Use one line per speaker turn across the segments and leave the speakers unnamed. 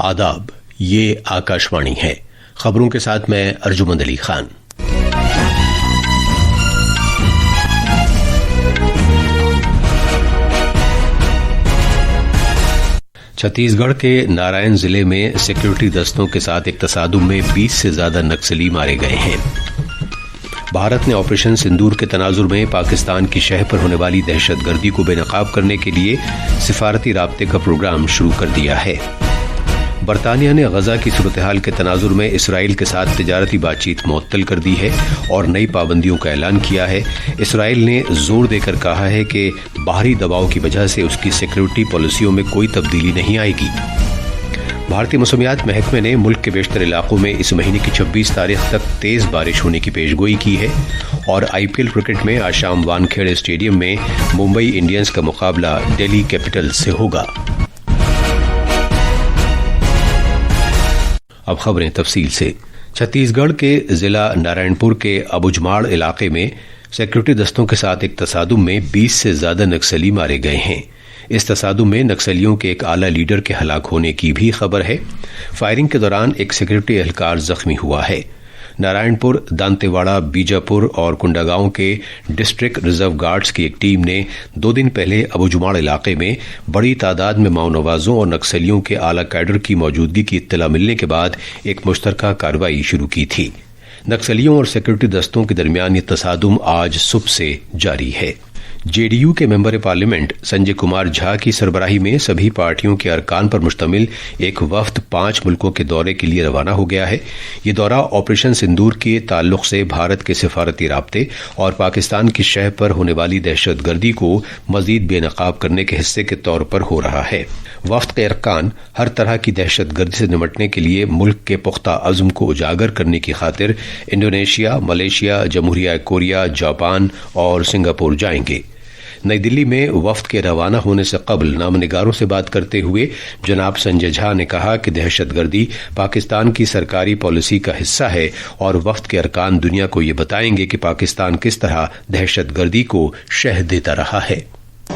आदाब, ये आकाशवाणी है। खबरों के साथ मैं अर्जुमंद अली खान। छत्तीसगढ़ के नारायण जिले में सिक्योरिटी दस्तों के साथ एक तसादुम में 20 से ज्यादा नक्सली मारे गए हैं। भारत ने ऑपरेशन सिंदूर के तनाजुर में पाकिस्तान की शह पर होने वाली दहशतगर्दी को बेनकाब करने के लिए सिफारती राब्ते का प्रोग्राम शुरू कर दिया है। बरतानिया ने गजा की सूरत हाल के तनाजुर में इसराइल के साथ तिजारती बातचीत मुअत्तल कर दी है और नई पाबंदियों का ऐलान किया है। इसराइल ने जोर देकर कहा है कि बाहरी दबाव की वजह से उसकी सिक्योरिटी पॉलिसियों में कोई तब्दीली नहीं आएगी। भारतीय मौसमियात महकमे ने मुल्क के बेशतर इलाकों में इस महीने की 26 तारीख तक तेज बारिश होने की पेशगोई की है और आईपीएल क्रिकेट में आज शाम वानखेड़े स्टेडियम में मुंबई इंडियंस का मुकाबला दिल्ली कैपिटल्स से होगा। अब खबरें तफसील से। छत्तीसगढ़ के जिला नारायणपुर के अबुझमाड़ इलाके में सिक्योरिटी दस्तों के साथ एक तसादुम में 20 से ज्यादा नक्सली मारे गए हैं। इस तसादुम में नक्सलियों के एक आला लीडर के हलाक होने की भी खबर है। फायरिंग के दौरान एक सिक्योरिटी एहलकार जख्मी हुआ है। नारायणपुर, दांतेवाड़ा, बीजापुर और कुंडागांव के डिस्ट्रिक्ट रिजर्व गार्ड्स की एक टीम ने 2 दिन पहले अबुझमाड़ इलाके में बड़ी तादाद में माओनवाजों और नक्सलियों के आला कैडर की मौजूदगी की इत्तला मिलने के बाद एक मुश्तरका कार्रवाई शुरू की थी। नक्सलियों और सिक्योरिटी दस्तों के दरमियान ये तसादुम आज सुबह से जारी है। जेडीयू के मेंबर पार्लियामेंट संजय कुमार झा की सरबराही में सभी पार्टियों के अरकान पर मुश्तमिल एक वफ्द 5 मुल्कों के दौरे के लिए रवाना हो गया है। ये दौरा ऑपरेशन सिंदूर के ताल्लुक से भारत के सिफारती राब्ते और पाकिस्तान की शह पर होने वाली दहशतगर्दी को मजीद बेनकाब करने के हिस्से के तौर पर हो रहा है। वफ्द के अरकान हर तरह की दहशतगर्दी से निपटने के लिए मुल्क के पुख्ता अज़्म को उजागर करने की खातिर इंडोनेशिया, मलेशिया, जमहूरिया कोरिया, जापान और सिंगापुर जाएंगे। नई दिल्ली में वफ्द के रवाना होने से कबल नामनिगारों से बात करते हुए जनाब संजय झा ने कहा कि दहशतगर्दी पाकिस्तान की सरकारी पॉलिसी का हिस्सा है और वफ्द के अरकान दुनिया को ये बताएंगे कि पाकिस्तान किस तरह दहशतगर्दी को शह देता रहा है।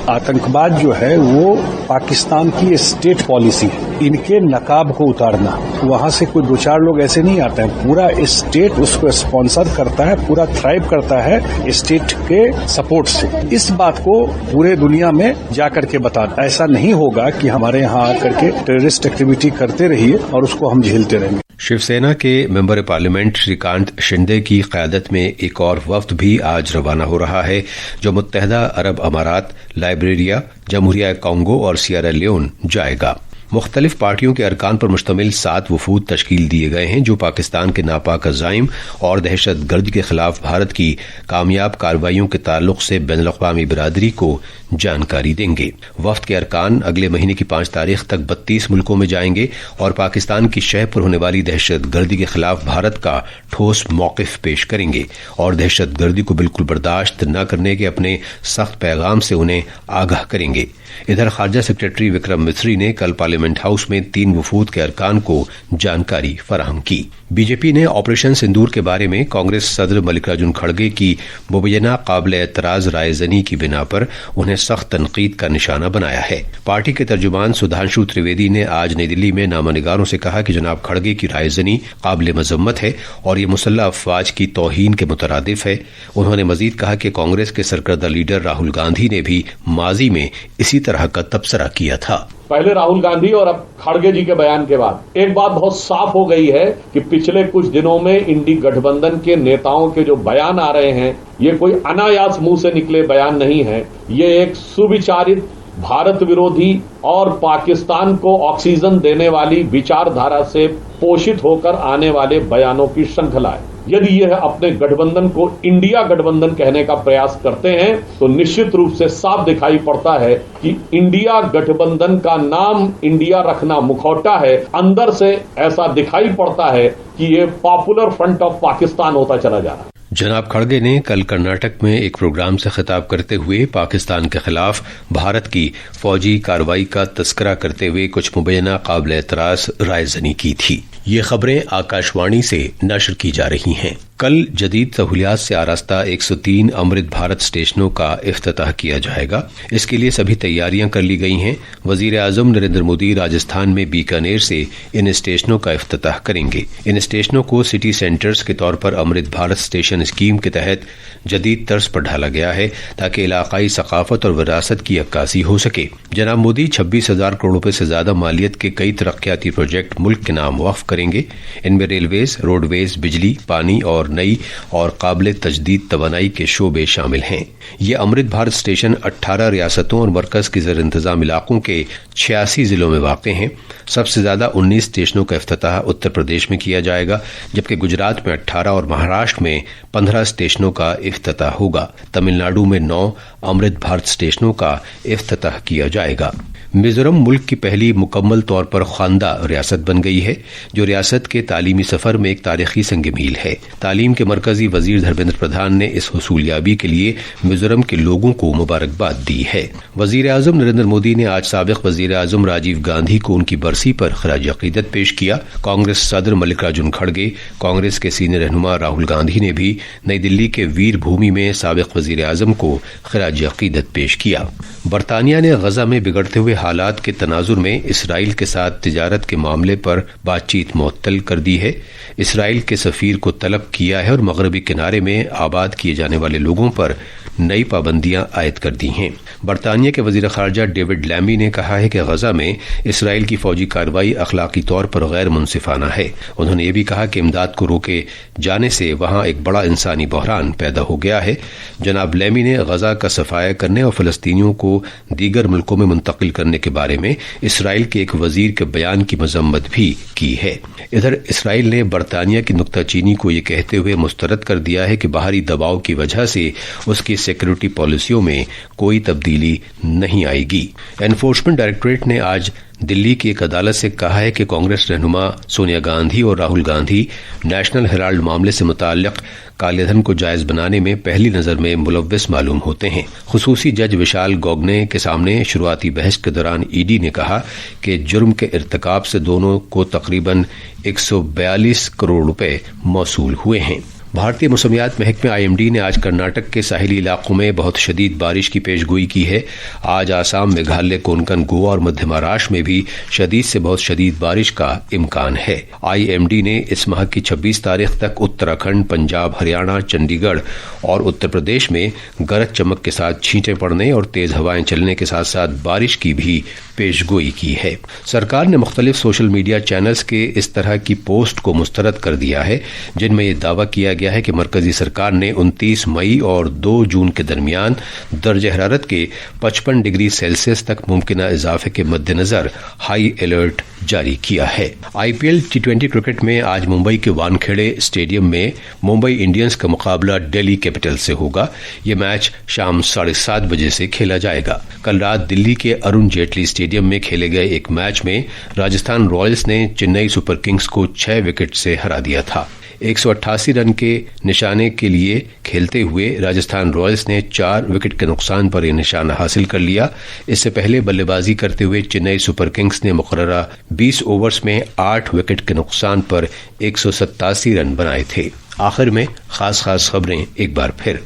आतंकवाद जो है वो पाकिस्तान की स्टेट पॉलिसी है, इनके नकाब को उतारना। वहां से कोई 2-4 लोग ऐसे नहीं आते हैं, पूरा स्टेट उसको स्पॉन्सर करता है, पूरा थ्राइव करता है स्टेट के सपोर्ट से। इस बात को पूरे दुनिया में जाकर के बताना। ऐसा नहीं होगा कि हमारे यहाँ आकर के टेररिस्ट एक्टिविटी करते रहिए और उसको हम झेलते रहेंगे।
शिवसेना के मेंबर पार्लियामेंट श्रीकांत शिंदे की क़यादत में एक और वफ्द भी आज रवाना हो रहा है जो मुत्तहदा अरब अमारात, लाइब्रेरिया, जमहूरिया कांगो और सियरा लियोन जाएगा। मुख्तलिफ पार्टियों के अरकान पर मुश्तमिल 7 वफूद तश्कील दिए गए हैं जो पाकिस्तान के नापाक अज़ाइम और दहशतगर्दी के खिलाफ भारत की कामयाब कार्रवाइयों के ताल्लुक से बैनुल-अक़वामी बिरादरी को जानकारी देंगे। वफ्द के अरकान अगले महीने की 5 तारीख तक 32 मुल्कों में जाएंगे और पाकिस्तान की शह पर होने वाली दहशतगर्दी के खिलाफ भारत का ठोस मौक़िफ़ पेश करेंगे और दहशतगर्दी को बिल्कुल बर्दाश्त न करने के अपने सख्त पैगाम से उन्हें आगाह करेंगे। इधर खारजा सेक्रेटरी विक्रम मिस्री ने कल पार्लियामेंट हाउस में 3 वफूद के अरकान को जानकारी फराहम की। बीजेपी ने ऑपरेशन सिंदूर के बारे में कांग्रेस सदर मल्लिकार्जुन खड़गे की मुबैना काबिल एतराज रायजनी की बिना पर उन्हें सख्त तनकीद का निशाना बनाया है। पार्टी के तर्जुमान सुधांशु त्रिवेदी ने आज नई दिल्ली में नामनिगारों से कहा कि जनाब खड़गे की रायजनी काबिल मजम्मत है और ये मुसल्लह अफवाज की तौहीन के मुतरादिफ है। उन्होंने मजीद कहा कि कांग्रेस के सरकर्दा लीडर राहुल गांधी ने भी माजी में इसी तरह का तबसरा किया था।
पहले राहुल गांधी और अब खड़गे जी के बयान के बाद एक बात बहुत साफ हो गई है कि पिछले कुछ दिनों में इंडी गठबंधन के नेताओं के जो बयान आ रहे हैं ये कोई अनायास मुंह से निकले बयान नहीं है। ये एक सुविचारित, भारत विरोधी और पाकिस्तान को ऑक्सीजन देने वाली विचारधारा से पोषित होकर आने वाले बयानों की श्रृंखला है। यदि यह अपने गठबंधन को इंडिया गठबंधन कहने का प्रयास करते हैं तो निश्चित रूप से साफ दिखाई पड़ता है कि इंडिया गठबंधन का नाम इंडिया रखना मुखौटा है। अंदर से ऐसा दिखाई पड़ता है कि ये पॉपुलर फ्रंट ऑफ पाकिस्तान होता चला जा रहा है।
जनाब खड़गे ने कल कर्नाटक में एक प्रोग्राम से खिताब करते हुए पाकिस्तान के खिलाफ भारत की फौजी कार्रवाई का तस्करा करते हुए कुछ मुबैना काबिल एतराज रायजनी की थी। ये खबरें आकाशवाणी से नशर की जा रही हैं। कल जदीद सहूलियात से आरास्ता 103 अमृत भारत स्टेशनों का इफ्तिताह किया जाएगा। इसके लिए सभी तैयारियां कर ली गई हैं। वजीर आजम नरेंद्र मोदी राजस्थान में बीकानेर से इन स्टेशनों का इफ्तिताह करेंगे। इन स्टेशनों को सिटी सेंटर्स के तौर पर अमृत भारत स्टेशन स्कीम के तहत जदीद तर्ज पर ढाला गया है ताकि इलाकाई सकाफत और विरासत की अक्कासी हो सके। जनाब मोदी 26,000 करोड़ रुपए से ज्यादा मालियत के कई तरक्याती प्रोजेक्ट मुल्क के नाम वक्फ करेंगे। इनमें रेलवेज, रोडवेज, बिजली, पानी और नई और काबिल तजदीद तवानाई के शोबे शामिल हैं। ये अमृत भारत स्टेशन 18 रियासतों और मरकज के ज़र इंतजाम इलाकों के 86 जिलों में वाक़ हैं। सबसे ज्यादा 19 स्टेशनों का इफ्तिताह उत्तर प्रदेश में किया जाएगा, जबकि गुजरात में 18 और महाराष्ट्र में 15 स्टेशनों का इफ्तिताह होगा। तमिलनाडु में 9 अमृत भारत स्टेशनों का इफ्तिताह किया जाएगा। मिजोरम मुल्क की पहली मुकम्मल तौर पर ख्वांदा रियासत बन गई है, जो रियासत के तालीमी सफर में एक तारीखी संग मील है। तालीम के मरकजी वजीर धर्मेंद्र प्रधान ने इस हुसूलियाबी के लिए मिजोरम के लोगों को मुबारकबाद दी है। वजीर आजम नरेंद्र मोदी ने आज साबिक वजीर आजम राजीव गांधी को उनकी बरसी पर खराज अकीदत पेश किया। कांग्रेस सदर मल्लिकार्जुन खड़गे, कांग्रेस के सीनियर रहनुमा राहुल गांधी ने भी नई दिल्ली के वीर भूमि में साबिक वजीर आजम को खराज अकीदत पेश किया। बरतानिया ने गजा में बिगड़ते हुए हालात के तनाजुर में इसराइल के साथ तिजारत के मामले पर बातचीत मुअत्तल कर दी है। इसराइल के सफीर को तलब किया है और मगरबी किनारे में आबाद किए जाने वाले लोगों पर नई पाबंदियां आयद कर दी हैं। बरतानिया के वजीर खारजा डेविड लैमी ने कहा है कि गजा में इसराइल की फौजी कार्रवाई अखलाकी तौर पर गैर मुनसिफाना है। उन्होंने ये भी कहा कि इमदाद को रोके जाने से वहां एक बड़ा इंसानी बहरान पैदा हो गया है। जनाब लैमी ने गजा का सफाया करने और फलस्तीनियों को दीगर मुल्कों में मुंतकिल करने के बारे में इसराइल के एक वजीर के बयान की मजम्मत भी की है। इधर इसराइल ने बरतानिया की नुक्ताचीनी को ये कहते हुए मुस्तरद कर दिया है कि बाहरी दबाव की वजह से उसकी सिक्योरिटी पॉलिसियों में कोई तब्दीली नहीं आएगी। एनफोर्समेंट डायरेक्टोरेट ने आज दिल्ली की एक अदालत से कहा है कि कांग्रेस रहनुमा सोनिया गांधी और राहुल गांधी नेशनल हेराल्ड मामले से मुताल्लिक कालेधन को जायज बनाने में पहली नजर में मुलव्विस मालूम होते हैं। खुसूसी जज विशाल गोगने के सामने शुरुआती बहस के दौरान ईडी ने कहा कि जुर्म के इर्तिकाब से दोनों को तकरीबन 142 करोड़ रुपए मौसूल हुए हैं। भारतीय मौसमियात महकमे IMD ने आज कर्नाटक के साहिली इलाकों में बहुत शदीद बारिश की पेशगोई की है। आज आसाम, मेघालय, कोंकण, गोवा और मध्य महाराष्ट्र में भी शदीद से बहुत शदीद बारिश का इम्कान है। IMD ने इस माह की 26 तारीख तक उत्तराखंड, पंजाब, हरियाणा, चंडीगढ़ और उत्तर प्रदेश में गरज चमक के साथ छींटे पड़ने और तेज हवाएं चलने के साथ साथ बारिश की भी पेशगोई की है। सरकार ने मुख्तलिफ सोशल मीडिया चैनल्स के इस तरह की पोस्ट को मुस्तरद कर दिया है जिनमें यह दावा किया गया है कि मरकजी सरकार ने 29 मई और 2 जून के दरमियान दर्ज हरारत के 55 डिग्री सेल्सियस तक मुमकिना इजाफे के मद्देनजर हाई अलर्ट जारी किया है। IPL T20 क्रिकेट में आज मुंबई के वानखेड़े स्टेडियम में मुंबई इंडियंस का मुकाबला दिल्ली कैपिटल से होगा। यह मैच शाम 7:30 बजे से खेला जाएगा। कल रात दिल्ली के अरुण जेटली स्टेडियम में खेले गए एक मैच में राजस्थान रॉयल्स ने चेन्नई सुपर किंग्स को 6 विकेट से हरा दिया था। 188 रन के निशाने के लिए खेलते हुए राजस्थान रॉयल्स ने 4 विकेट के नुकसान पर यह निशाना हासिल कर लिया। इससे पहले बल्लेबाजी करते हुए चेन्नई सुपर किंग्स ने मुकर्ररा 20 ओवर्स में 8 विकेट के नुकसान पर 187 रन बनाए थे। आखिर में खास खबरें एक बार फिर।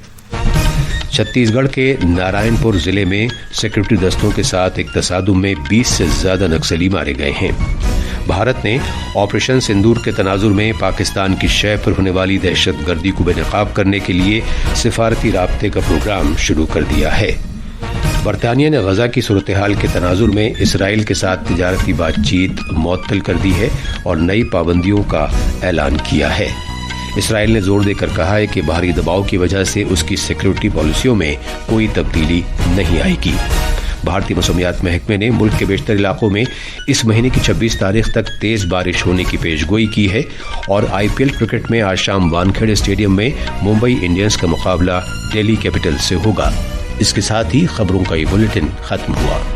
छत्तीसगढ़ के नारायणपुर जिले में सिक्योरिटी दस्तों के साथ एक तसादुम में 20 से ज्यादा नक्सली मारे गए हैं। भारत ने ऑपरेशन सिंदूर के तनाजुर में पाकिस्तान की शय पर होने वाली दहशतगर्दी को बेनकाब करने के लिए सिफारती राब्ते का प्रोग्राम शुरू कर दिया है। बरतानिया ने गजा की सूरत हाल के तनाजुर में इसराइल के साथ तिजारती बातचीत मुअत्तल कर दी है और नई पाबंदियों का ऐलान किया है। इसराइल ने जोर देकर कहा है कि बाहरी दबाव की वजह से उसकी सिक्योरिटी पॉलिसियों में कोई तब्दीली नहीं आएगी। भारतीय मौसमियात महकमे ने मुल्क के बेशतर इलाकों में इस महीने की 26 तारीख तक तेज बारिश होने की पेशगोई की है और IPL क्रिकेट में आज शाम वानखेड़े स्टेडियम में मुंबई इंडियंस का मुकाबला दिल्ली कैपिटल से होगा। इसके साथ ही खबरों का ये बुलेटिन खत्म हुआ।